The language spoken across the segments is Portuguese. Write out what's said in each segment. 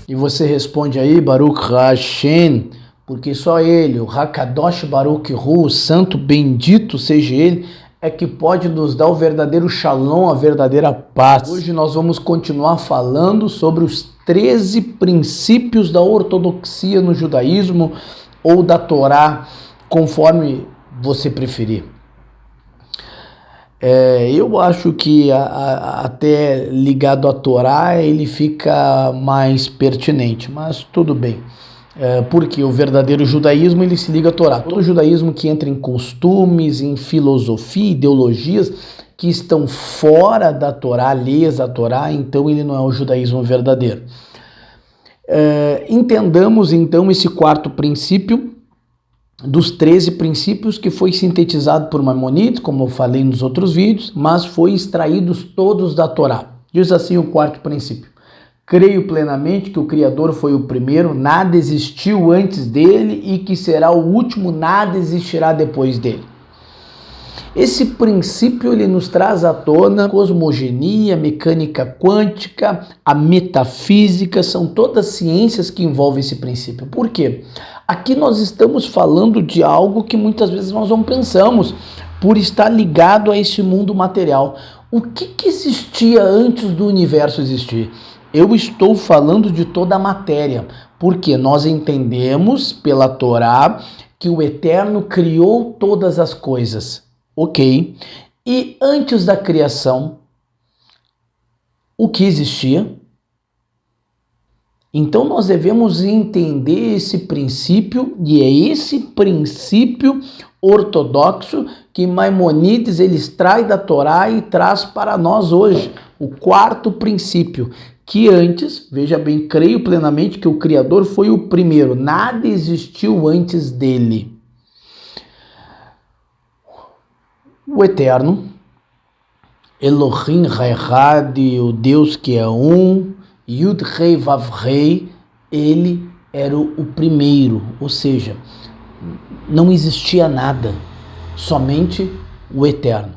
E você responde aí, Baruch Hashem, porque só ele, o Hakadosh Baruch Hu, o santo bendito seja ele, é que pode nos dar o verdadeiro shalom, a verdadeira paz. Hoje nós vamos continuar falando sobre os 13 princípios da ortodoxia no judaísmo ou da Torá, conforme você preferir. Eu acho que até ligado à Torá ele fica mais pertinente, mas tudo bem. Porque o verdadeiro judaísmo ele se liga à Torá. Todo judaísmo que entra em costumes, em filosofia, ideologias que estão fora da Torá, alheias à Torá, então ele não é o judaísmo verdadeiro. Entendamos então esse quarto princípio dos 13 princípios que foi sintetizado por Maimonides, como eu falei nos outros vídeos, mas foi extraídos todos da Torá. Diz assim o quarto princípio: creio plenamente que o Criador foi o primeiro, nada existiu antes dele e que será o último, nada existirá depois dele. Esse princípio ele nos traz à tona a cosmogenia, a mecânica quântica, a metafísica, são todas ciências que envolvem esse princípio. Por quê? Aqui nós estamos falando de algo que muitas vezes nós não pensamos, por estar ligado a esse mundo material. O que existia antes do universo existir? Eu estou falando de toda a matéria, porque nós entendemos pela Torá que o Eterno criou todas as coisas, ok? E antes da criação, o que existia? Então nós devemos entender esse princípio, e é esse princípio ortodoxo que Maimonides ele extrai da Torá e traz para nós hoje. O quarto princípio, que antes, veja bem, creio plenamente que o Criador foi o primeiro, nada existiu antes dele. O Eterno, Elohim Echad, o Deus que é um, Yud Rei Vav Rei, ele era o primeiro, ou seja, não existia nada, somente o Eterno.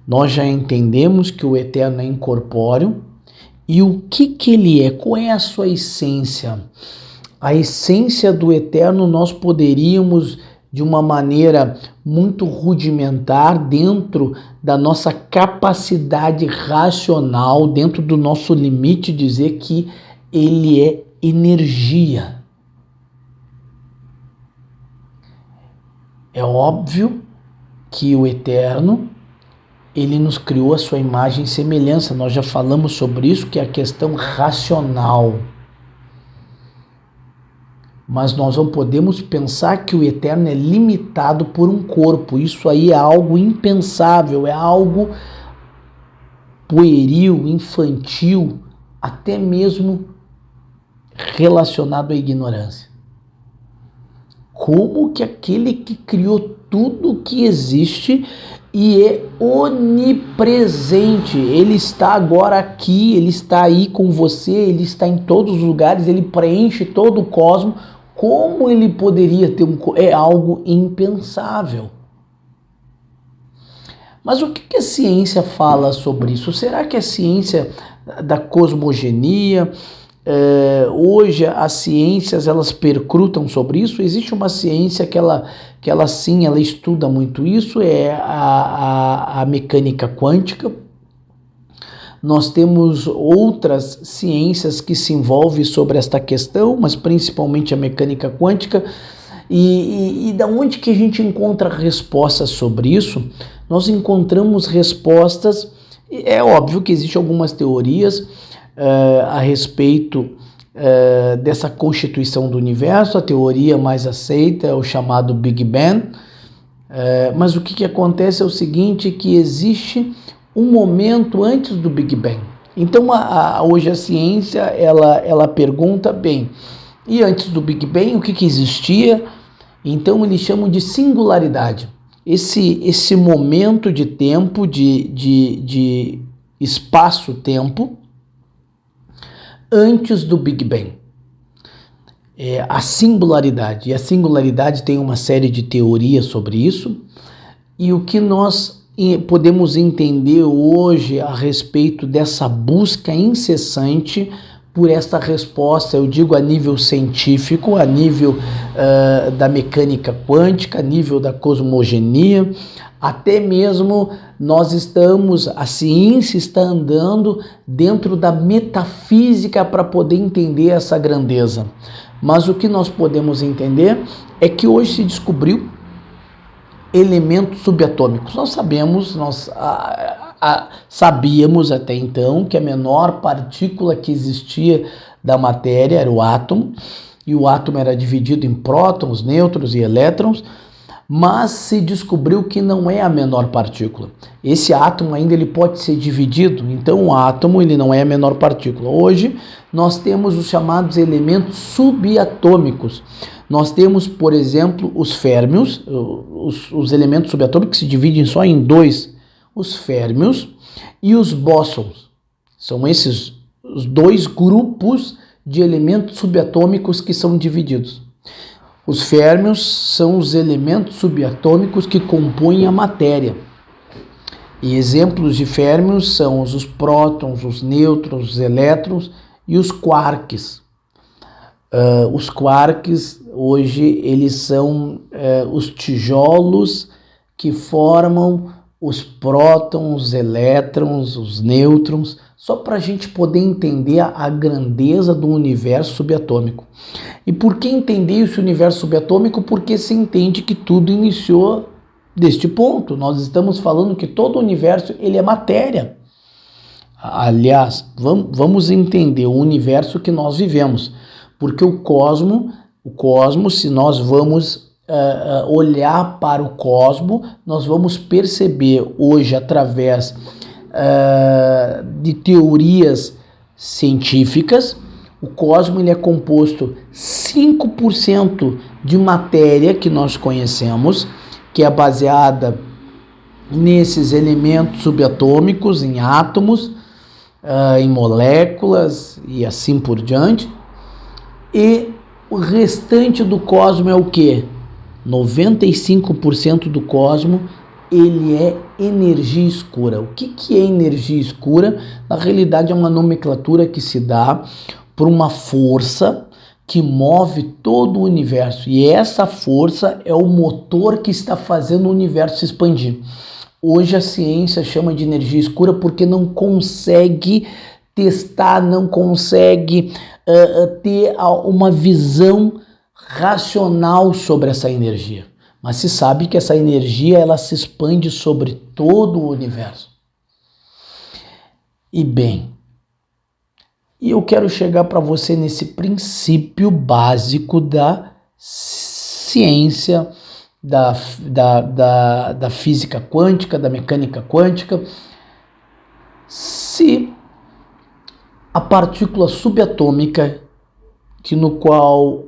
Nós já entendemos que o Eterno é incorpóreo, e o que ele é? Qual é a sua essência? A essência do Eterno nós poderíamos, de uma maneira muito rudimentar, dentro da nossa capacidade racional, dentro do nosso limite, dizer que ele é energia. É óbvio que o Eterno, ele nos criou a sua imagem e semelhança. Nós já falamos sobre isso, que é a questão racional. Mas nós não podemos pensar que o Eterno é limitado por um corpo. Isso aí é algo impensável, é algo pueril, infantil, até mesmo relacionado à ignorância. Como que aquele que criou tudo que existe e é onipresente, ele está agora aqui, ele está aí com você, ele está em todos os lugares, ele preenche todo o cosmos. Como ele poderia ter é algo impensável. Mas o que a ciência fala sobre isso? Será que a ciência da cosmogenia, hoje as ciências elas percrutam sobre isso? Existe uma ciência que ela sim, ela estuda muito isso, é a mecânica quântica. Nós temos outras ciências que se envolvem sobre esta questão, mas principalmente a mecânica quântica. E da onde que a gente encontra respostas sobre isso? Nós encontramos respostas, é óbvio que existem algumas teorias a respeito dessa constituição do universo. A teoria mais aceita é o chamado Big Bang, mas o que acontece é o seguinte, que existe um momento antes do Big Bang. Então hoje a ciência ela pergunta, bem, e antes do Big Bang o que existia? Então eles chamam de singularidade. Esse momento de tempo, de espaço-tempo antes do Big Bang. A singularidade. E a singularidade tem uma série de teorias sobre isso. E o que nós podemos entender hoje a respeito dessa busca incessante por esta resposta, eu digo a nível científico, a nível da mecânica quântica, a nível da cosmogenia, até mesmo a ciência está andando dentro da metafísica para poder entender essa grandeza. Mas o que nós podemos entender é que hoje se descobriu elementos subatômicos. Nós sabíamos até então que a menor partícula que existia da matéria era o átomo, e o átomo era dividido em prótons, nêutrons e elétrons, mas se descobriu que não é a menor partícula. Esse átomo ainda ele pode ser dividido, então o átomo ele não é a menor partícula. Hoje nós temos os chamados elementos subatômicos. Nós temos, por exemplo, os férmions, os elementos subatômicos que se dividem só em dois, os férmions e os bósons. São esses os dois grupos de elementos subatômicos que são divididos. Os férmions são os elementos subatômicos que compõem a matéria. E exemplos de férmions são os prótons, os nêutrons, os elétrons e os quarks. Os quarks, hoje, eles são os tijolos que formam os prótons, os elétrons, os nêutrons, só para a gente poder entender a grandeza do universo subatômico. E por que entender esse universo subatômico? Porque se entende que tudo iniciou deste ponto. Nós estamos falando que todo o universo ele é matéria. Aliás, vamos entender o universo que nós vivemos, porque o cosmos, se nós vamos olhar para o cosmos, nós vamos perceber hoje através de teorias científicas, o cosmos ele é composto 5% de matéria que nós conhecemos, que é baseada nesses elementos subatômicos, em átomos, em moléculas e assim por diante, e o restante do cosmos é o quê? 95% do cosmos ele é energia escura. O que é energia escura? Na realidade é uma nomenclatura que se dá por uma força que move todo o universo, e essa força é o motor que está fazendo o universo se expandir. Hoje a ciência chama de energia escura porque não consegue testar, não consegue ter uma visão racional sobre essa energia. Mas se sabe que essa energia ela se expande sobre todo o universo. E bem, eu quero chegar para você nesse princípio básico da ciência, da física quântica, da mecânica quântica. Se a partícula subatômica, que no qual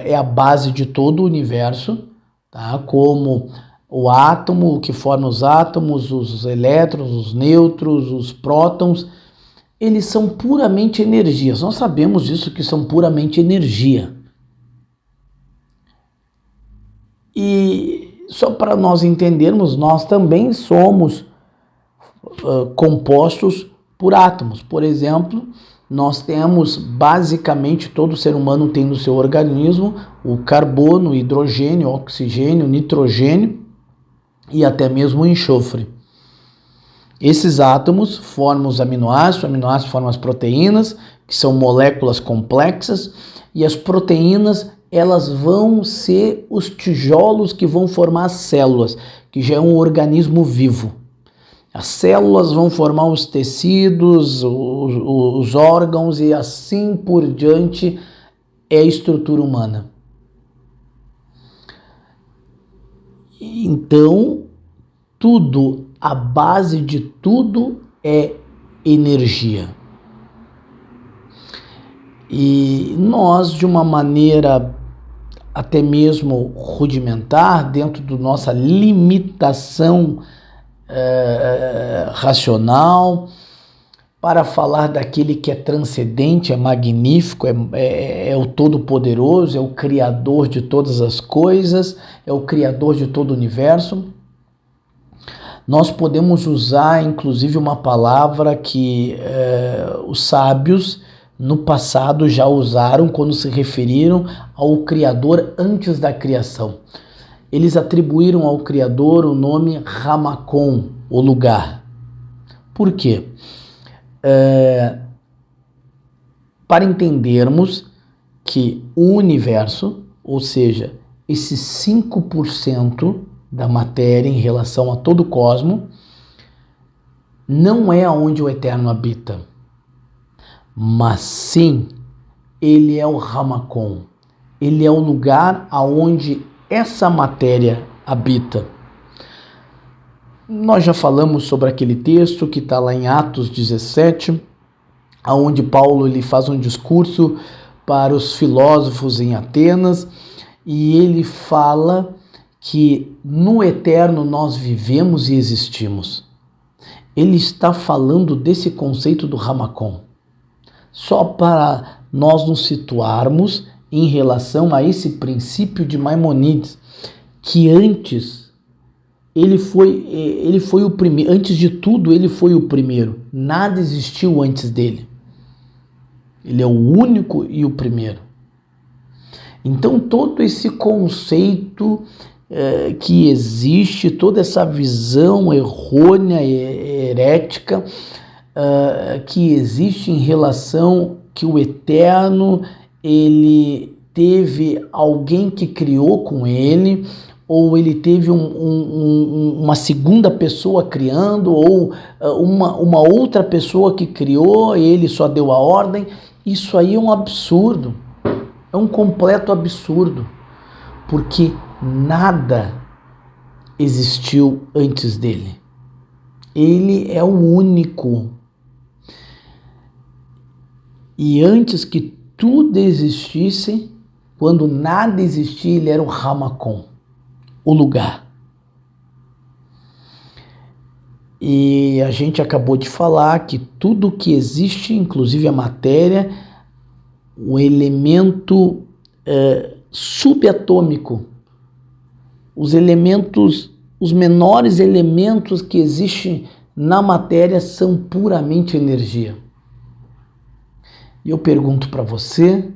é a base de todo o universo, tá? Como o átomo, o que forma os átomos, os elétrons, os nêutrons, os prótons, eles são puramente energias. Nós sabemos disso, que são puramente energia. E só para nós entendermos, nós também somos compostos por átomos. Por exemplo, nós temos, basicamente, todo ser humano tem no seu organismo o carbono, o hidrogênio, o oxigênio, o nitrogênio e até mesmo o enxofre. Esses átomos formam os aminoácidos formam as proteínas, que são moléculas complexas, e as proteínas, elas vão ser os tijolos que vão formar as células, que já é um organismo vivo. As células vão formar os tecidos, os órgãos e assim por diante é a estrutura humana. Então, tudo, a base de tudo é energia. E nós, de uma maneira até mesmo rudimentar, dentro da nossa limitação racional, para falar daquele que é transcendente, é magnífico, é o Todo-Poderoso, é o Criador de todas as coisas, é o Criador de todo o universo. Nós podemos usar, inclusive, uma palavra que os sábios no passado já usaram quando se referiram ao Criador antes da criação. Eles atribuíram ao Criador o nome Ramakon, o lugar. Por quê? Para entendermos que o universo, ou seja, esses 5% da matéria em relação a todo o cosmos, não é onde o Eterno habita, mas sim, ele é o Ramakon, ele é o lugar aonde essa matéria habita. Nós já falamos sobre aquele texto que está lá em Atos 17, onde Paulo ele faz um discurso para os filósofos em Atenas, e ele fala que no eterno nós vivemos e existimos. Ele está falando desse conceito do Ramakon, só para nós nos situarmos em relação a esse princípio de Maimonides, que antes ele foi o primeiro, antes de tudo ele foi o primeiro, nada existiu antes dele. Ele é o único e o primeiro. Então todo esse conceito que existe, toda essa visão errônea e herética que existe em relação que o Eterno ele teve alguém que criou com ele, ou ele teve uma segunda pessoa criando, ou uma outra pessoa que criou e ele só deu a ordem. Isso aí é um absurdo, é um completo absurdo, porque nada existiu antes dele. Ele é o único. E antes que tudo existisse, quando nada existia, ele era o Ramakon, o lugar. E a gente acabou de falar que tudo que existe, inclusive a matéria, o elemento subatômico, os elementos, os menores elementos que existem na matéria são puramente energia. E eu pergunto para você,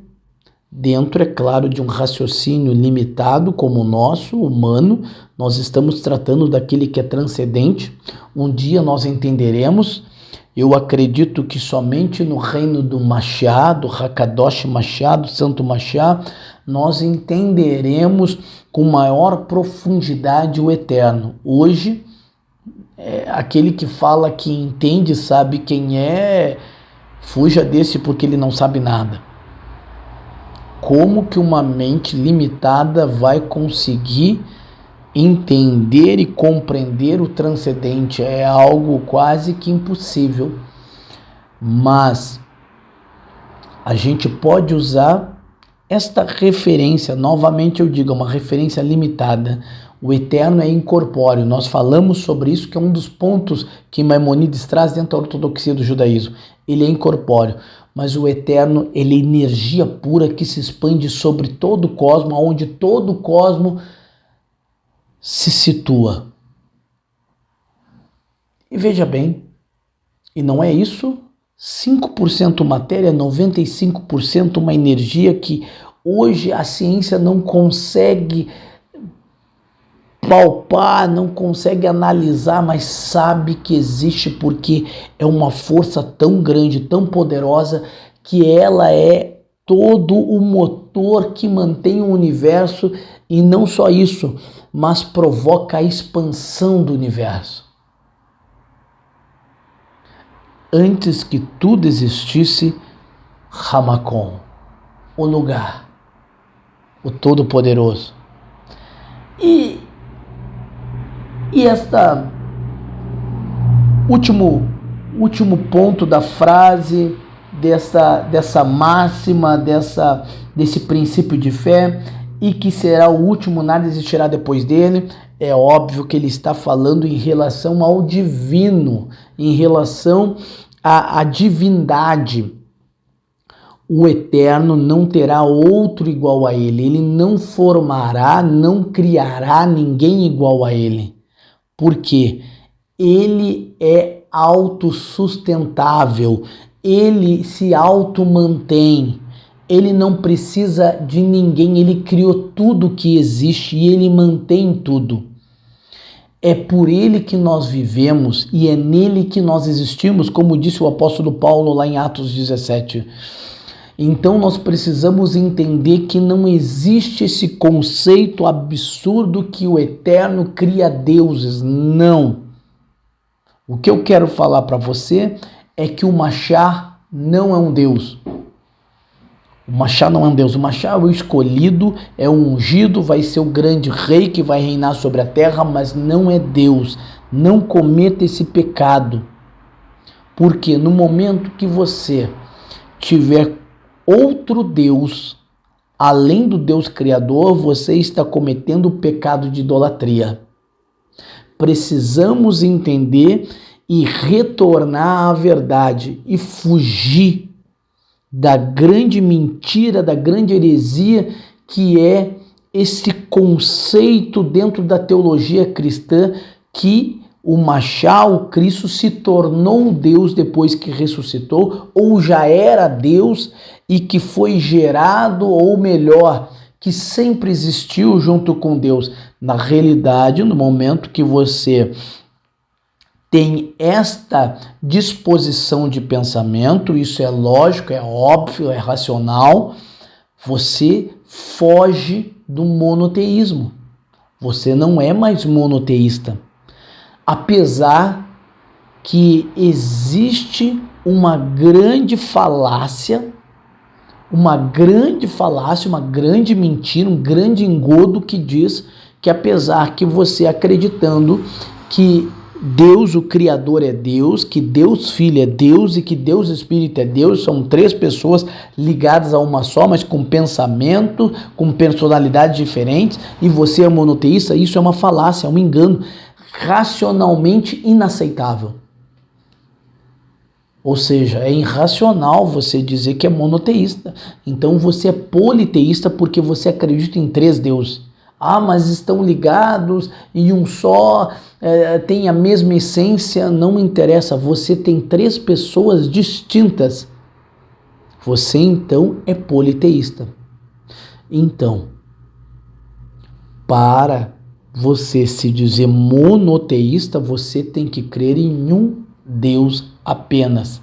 dentro, é claro, de um raciocínio limitado como o nosso, humano, nós estamos tratando daquele que é transcendente. Um dia nós entenderemos. Eu acredito que somente no reino do Mashiach, do Hakadosh Mashiach, do Santo Mashiach, nós entenderemos com maior profundidade o Eterno. Hoje, aquele que fala que entende, sabe quem é, fuja desse porque ele não sabe nada. Como que uma mente limitada vai conseguir entender e compreender o transcendente? É algo quase que impossível. Mas a gente pode usar esta referência, novamente eu digo, uma referência limitada. O Eterno é incorpóreo. Nós falamos sobre isso, que é um dos pontos que Maimonides traz dentro da ortodoxia do judaísmo. Ele é incorpóreo. Mas o Eterno, ele é energia pura que se expande sobre todo o cosmos, onde todo o cosmos se situa. E veja bem, e não é isso? 5% matéria, 95% uma energia que hoje a ciência não consegue palpar, não consegue analisar, mas sabe que existe porque é uma força tão grande, tão poderosa, que ela é todo o motor que mantém o universo, e não só isso, mas provoca a expansão do universo. Antes que tudo existisse, Ramakon, o lugar, o Todo-Poderoso. E esta último ponto da frase, dessa máxima, desse princípio de fé, e que será o último, nada existirá depois dele, é óbvio que ele está falando em relação ao divino, em relação à divindade. O Eterno não terá outro igual a ele, ele não formará, não criará ninguém igual a ele. Porque ele é autossustentável, ele se automantém, ele não precisa de ninguém, ele criou tudo que existe e ele mantém tudo. É por ele que nós vivemos e é nele que nós existimos, como disse o apóstolo Paulo lá em Atos 17. Então nós precisamos entender que não existe esse conceito absurdo que o Eterno cria deuses. Não. O que eu quero falar para você é que o Mashiach não é um Deus. O Mashiach não é um Deus. O Mashiach é o escolhido, é o ungido, vai ser o grande rei que vai reinar sobre a terra, mas não é Deus. Não cometa esse pecado. Porque no momento que você tiver outro Deus, além do Deus Criador, você está cometendo o pecado de idolatria. Precisamos entender e retornar à verdade e fugir da grande mentira, da grande heresia que é esse conceito dentro da teologia cristã que o Mashiach, o Cristo, se tornou Deus depois que ressuscitou, ou já era Deus e que foi gerado, ou melhor, que sempre existiu junto com Deus. Na realidade, no momento que você tem esta disposição de pensamento, isso é lógico, é óbvio, é racional, você foge do monoteísmo. Você não é mais monoteísta. Apesar que existe uma grande falácia, uma grande mentira, um grande engodo que diz que apesar que você acreditando que Deus, o Criador, é Deus, que Deus Filho é Deus e que Deus Espírito é Deus, são três pessoas ligadas a uma só, mas com pensamento, com personalidades diferentes, e você é monoteísta, isso é uma falácia, é um engano racionalmente inaceitável. Ou seja, é irracional você dizer que é monoteísta. Então você é politeísta porque você acredita em três deuses. Ah, mas estão ligados e um só, tem a mesma essência, não interessa. Você tem três pessoas distintas. Você então é politeísta. Então, para você se dizer monoteísta, você tem que crer em um Deus apenas.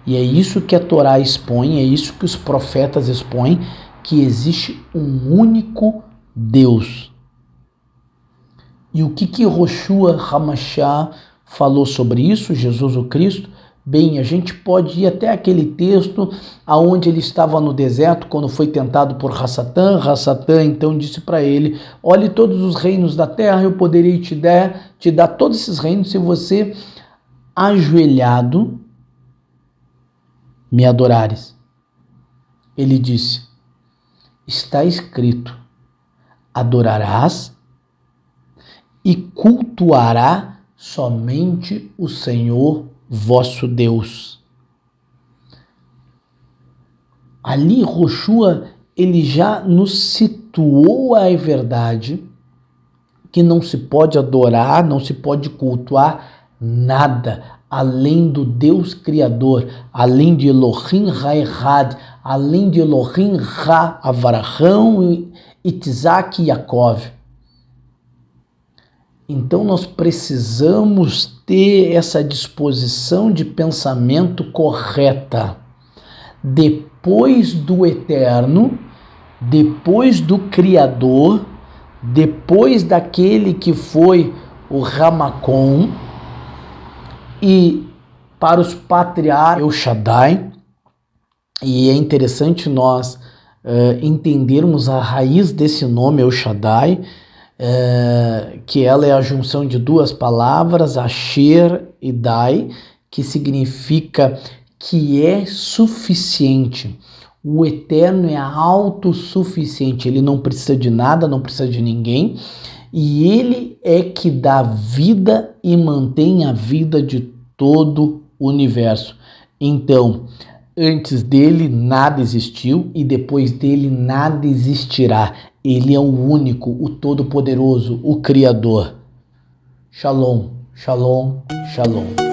E é isso que a Torá expõe, é isso que os profetas expõem, que existe um único Deus. E o que Yehoshua HaMashiach falou sobre isso, Jesus o Cristo? Bem, a gente pode ir até aquele texto aonde ele estava no deserto quando foi tentado por Hassatã. Hassatã então disse para ele: olhe, todos os reinos da terra eu poderei te dar todos esses reinos se você ajoelhado me adorares. Ele disse: está escrito, adorarás e cultuará somente o Senhor vosso Deus. Ali Yehoshua, ele já nos situou a verdade que não se pode adorar, não se pode cultuar nada além do Deus Criador, além de Elohim Ha'echad, além de Elohim Avraham, Isaac e Yaakov. Então nós precisamos ter essa disposição de pensamento correta. Depois do Eterno, depois do Criador, depois daquele que foi o Ramacon, e para os patriarcas El Shaddai, e é interessante nós entendermos a raiz desse nome El Shaddai, que ela é a junção de duas palavras, Asher e Dai, que significa que é suficiente. O Eterno é autossuficiente, ele não precisa de nada, não precisa de ninguém, e ele é que dá vida e mantém a vida de todo o universo. Então, antes dele nada existiu e depois dele nada existirá. Ele é o único, o todo-poderoso, o Criador. Shalom. Shalom, shalom.